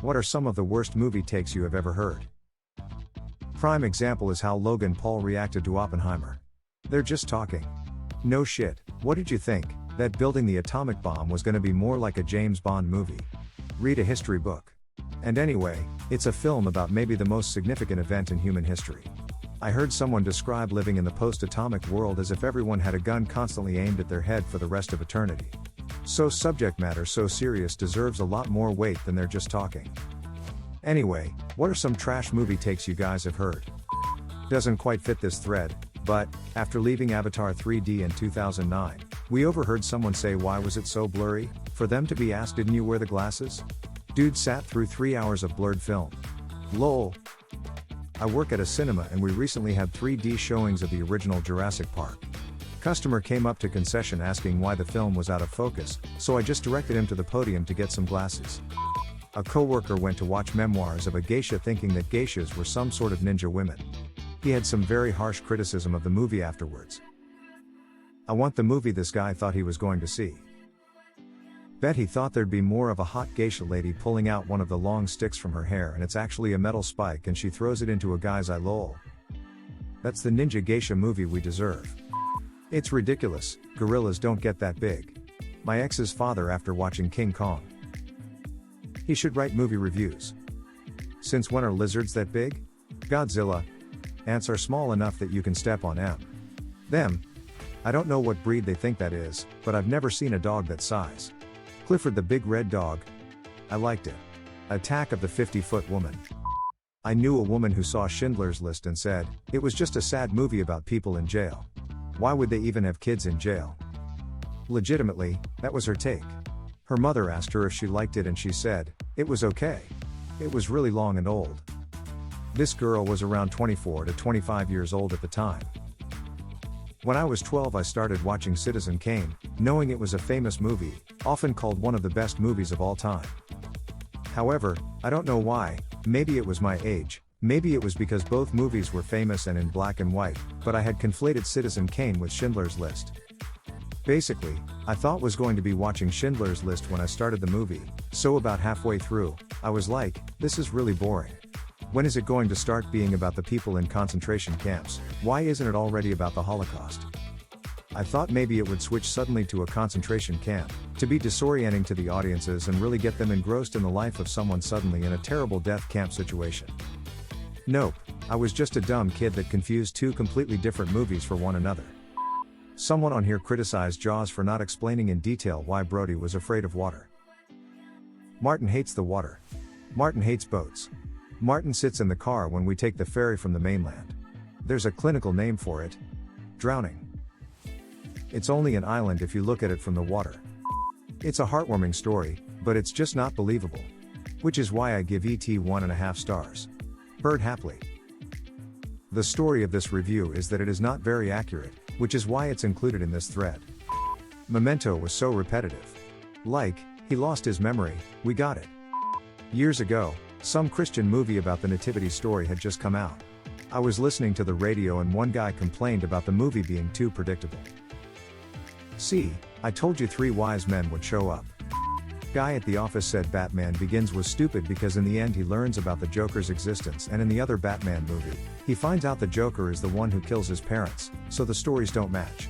What are some of the worst movie takes you have ever heard? Prime example is how Logan Paul reacted to Oppenheimer. They're just talking. No shit, what did you think, that building the atomic bomb was gonna be more like a James Bond movie? Read a history book. And anyway, it's a film about maybe the most significant event in human history. I heard someone describe living in the post-atomic world as if everyone had a gun constantly aimed at their head for the rest of eternity. So subject matter so serious deserves a lot more weight than they're just talking. Anyway, what are some trash movie takes you guys have heard? Doesn't quite fit this thread, but, after leaving Avatar 3D in 2009, we overheard someone say, "Why was it so blurry?" For them to be asked, "Didn't you wear the glasses?" Dude sat through 3 hours of blurred film. Lol. I work at a cinema and we recently had 3D showings of the original Jurassic Park. Customer came up to concession asking why the film was out of focus, so I just directed him to the podium to get some glasses. A coworker went to watch Memoirs of a Geisha thinking that geishas were some sort of ninja women. He had some very harsh criticism of the movie afterwards. I want the movie this guy thought he was going to see. Bet he thought there'd be more of a hot geisha lady pulling out one of the long sticks from her hair and it's actually a metal spike and she throws it into a guy's eye. Lol. That's the ninja geisha movie we deserve. It's ridiculous, gorillas don't get that big. My ex's father after watching King Kong. He should write movie reviews. Since when are lizards that big? Godzilla. Ants are small enough that you can step on them. I don't know what breed they think that is, but I've never seen a dog that size. Clifford the Big Red Dog. I liked it. Attack of the 50-Foot Woman. I knew a woman who saw Schindler's List and said, it was just a sad movie about people in jail. Why would they even have kids in jail? Legitimately, that was her take. Her mother asked her if she liked it and she said, it was okay. It was really long and old. This girl was around 24 to 25 years old at the time. When I was 12 I started watching Citizen Kane, knowing it was a famous movie, often called one of the best movies of all time. However, I don't know why, maybe it was my age, maybe it was because both movies were famous and in black and white, but I had conflated Citizen Kane with Schindler's List. Basically, I thought was going to be watching Schindler's List when I started the movie, so about halfway through, I was like, this is really boring. When is it going to start being about the people in concentration camps? Why isn't it already about the Holocaust? I thought maybe it would switch suddenly to a concentration camp, to be disorienting to the audiences and really get them engrossed in the life of someone suddenly in a terrible death camp situation. Nope, I was just a dumb kid that confused two completely different movies for one another. Someone on here criticized Jaws for not explaining in detail why Brody was afraid of water. Martin hates the water. Martin hates boats. Martin sits in the car when we take the ferry from the mainland. There's a clinical name for it. Drowning. It's only an island if you look at it from the water. It's a heartwarming story, but it's just not believable. Which is why I give ET 1.5 stars. Bird happily. The story of this review is that it is not very accurate, which is why it's included in this thread. Memento was so repetitive. Like, he lost his memory, we got it. Years ago, some Christian movie about the nativity story had just come out. I was listening to the radio and one guy complained about the movie being too predictable. See, I told you 3 wise men would show up. Guy at the office said Batman Begins was stupid because in the end he learns about the Joker's existence, and in the other Batman movie, he finds out the Joker is the one who kills his parents, so the stories don't match.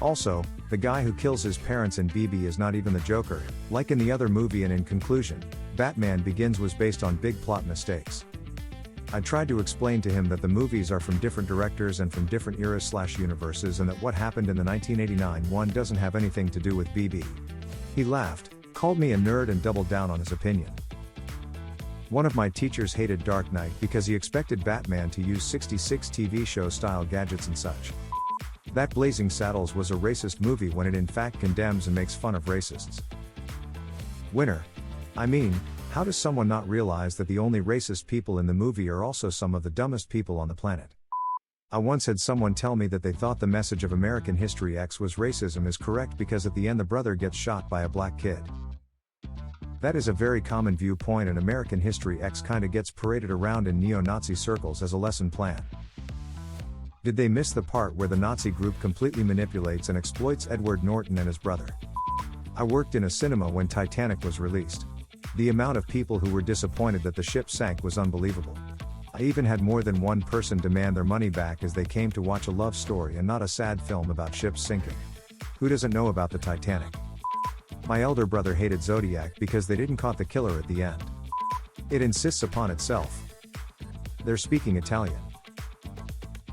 Also, the guy who kills his parents in BB is not even the Joker, like in the other movie, and in conclusion, Batman Begins was based on big plot mistakes. I tried to explain to him that the movies are from different directors and from different eras/universes and that what happened in the 1989 one doesn't have anything to do with BB. He laughed, called me a nerd and doubled down on his opinion. One of my teachers hated Dark Knight because he expected Batman to use 66 TV show style gadgets and such. That Blazing Saddles was a racist movie when it in fact condemns and makes fun of racists. Winner. I mean, how does someone not realize that the only racist people in the movie are also some of the dumbest people on the planet? I once had someone tell me that they thought the message of American History X was racism is correct because at the end the brother gets shot by a black kid. That is a very common viewpoint, and American History X kinda gets paraded around in neo-Nazi circles as a lesson plan. Did they miss the part where the Nazi group completely manipulates and exploits Edward Norton and his brother? I worked in a cinema when Titanic was released. The amount of people who were disappointed that the ship sank was unbelievable. I even had more than one person demand their money back as they came to watch a love story and not a sad film about ships sinking. Who doesn't know about the Titanic? My elder brother hated Zodiac because they didn't caught the killer at the end. It insists upon itself. They're speaking Italian.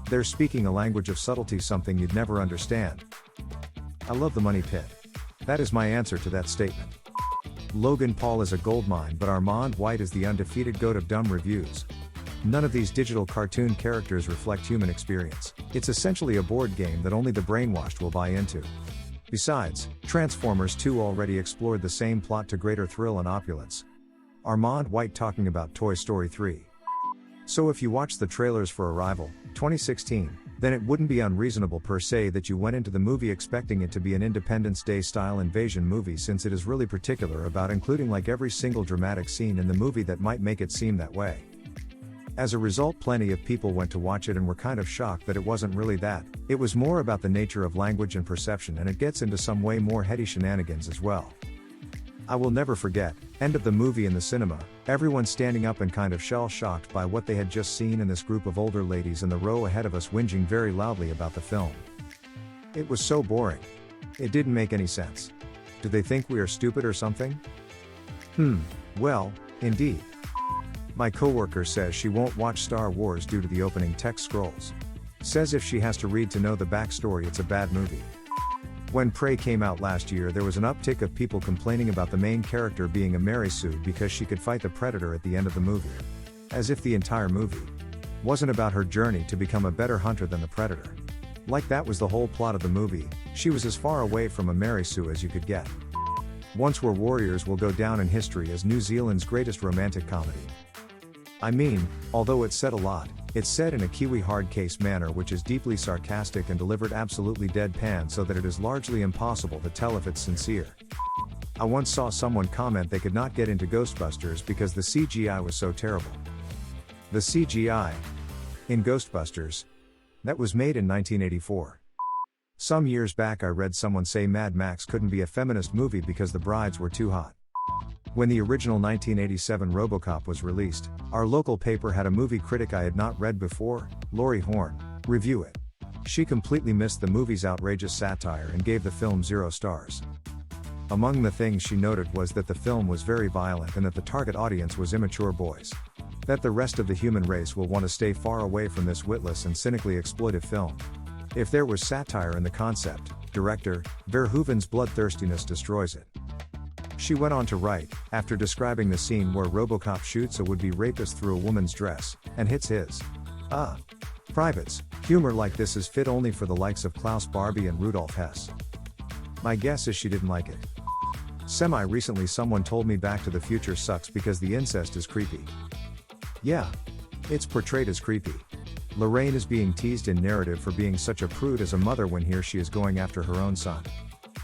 They're speaking a language of subtlety, something you'd never understand. I love the money pit. That is my answer to that statement. Logan Paul is a goldmine, but Armand White is the undefeated goat of dumb reviews. None of these digital cartoon characters reflect human experience. It's essentially a board game that only the brainwashed will buy into. Besides, Transformers 2 already explored the same plot to greater thrill and opulence. Armand White talking about Toy Story 3. So if you watch the trailers for Arrival, 2016, then it wouldn't be unreasonable per se that you went into the movie expecting it to be an Independence Day style invasion movie, since it is really particular about including like every single dramatic scene in the movie that might make it seem that way. As a result, plenty of people went to watch it and were kind of shocked that it wasn't really that. It was more about the nature of language and perception, and it gets into some way more heady shenanigans as well. I will never forget, end of the movie in the cinema, everyone standing up and kind of shell-shocked by what they had just seen, and this group of older ladies in the row ahead of us whinging very loudly about the film. It was so boring. It didn't make any sense. Do they think we are stupid or something? Well, indeed. My coworker says she won't watch Star Wars due to the opening text scrolls. Says if she has to read to know the backstory, it's a bad movie. When Prey came out last year, there was an uptick of people complaining about the main character being a Mary Sue because she could fight the Predator at the end of the movie. As if the entire movie wasn't about her journey to become a better hunter than the Predator. Like that was the whole plot of the movie. She was as far away from a Mary Sue as you could get. Once We're Warriors will go down in history as New Zealand's greatest romantic comedy. I mean, although it's said a lot, it's said in a Kiwi hard case manner which is deeply sarcastic and delivered absolutely deadpan, so that it is largely impossible to tell if it's sincere. I once saw someone comment they could not get into Ghostbusters because the CGI was so terrible. The CGI in Ghostbusters that was made in 1984. Some years back I read someone say Mad Max couldn't be a feminist movie because the brides were too hot. When the original 1987 RoboCop was released, our local paper had a movie critic I had not read before, Lori Horn, review it. She completely missed the movie's outrageous satire and gave the film 0 stars. Among the things she noted was that the film was very violent and that the target audience was immature boys. That the rest of the human race will want to stay far away from this witless and cynically exploitive film. If there was satire in the concept, director Verhoeven's bloodthirstiness destroys it. She went on to write, after describing the scene where RoboCop shoots a would-be rapist through a woman's dress, and hits his privates, humor like this is fit only for the likes of Klaus Barbie and Rudolf Hess. My guess is she didn't like it. Semi-recently someone told me Back to the Future sucks because the incest is creepy. Yeah. It's portrayed as creepy. Lorraine is being teased in narrative for being such a prude as a mother when here she is going after her own son.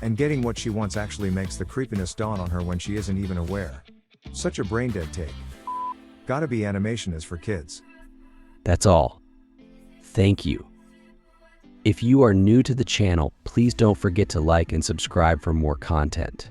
And getting what she wants actually makes the creepiness dawn on her when she isn't even aware. Such a brain-dead take. Gotta be animation is for kids. That's all. Thank you. If you are new to the channel, please don't forget to like and subscribe for more content.